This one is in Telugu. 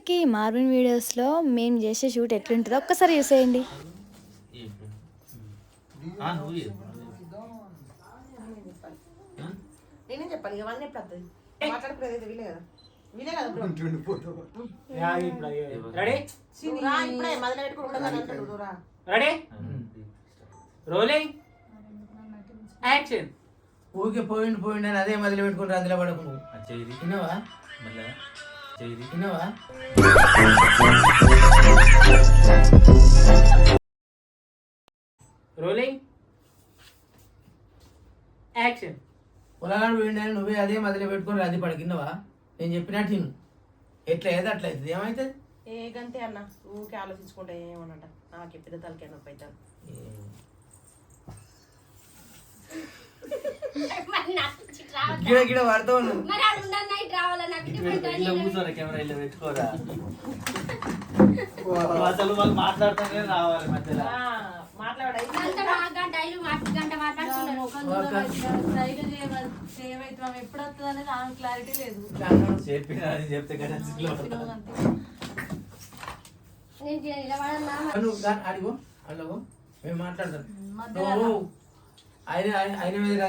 ఇంతకీ మార్విన్ వీడియోస్లో మేము చేసే షూట్ ఎట్లుంటుందో ఒక్కసారి చూసేయండి. నేనేం చెప్పాలి ఇవన్నీ ఎప్పుడు వస్తుంది మాట్లాడుకునేది అయితే వీలే కదా వీలే కదా ఇప్పుడే మొదలు పెట్టుకుంటా అంటాడు రా రెడీ రోలింగ్ యాక్షన్. ఊరికే పోయిండు అని అదే మొదలు పెట్టుకుని అందులో పడకు నువ్వు. విన్నావా విన్నావా? Rolling action. పొలగాడు పోయిండు అని నువ్వే అదే మొదలు పెట్టుకుని అది పడకిన్నావా? నేను చెప్పినట్టు నేను ఎట్లా ఏదో అట్లా అవుతుంది. ఏమవుతుంది? ఏ గంతే అన్న ఊరికే ఆలోచించుకుంటే ఏమనంట నాకు ఎప్పుడు తలకే నొప్పి అవుతాను. గిడ గిడ పడతావు నువ్వు. అసలు వాళ్ళు మాట్లాడుతూనే రావాలి మధ్యలో. ఎప్పుడు వస్తుంది అనేది ఆమె క్లారిటీ లేదు. చెప్పిన చెప్తే నువ్వు అడిగో అడిగో మేము మాట్లాడతాం. ఆయన మీద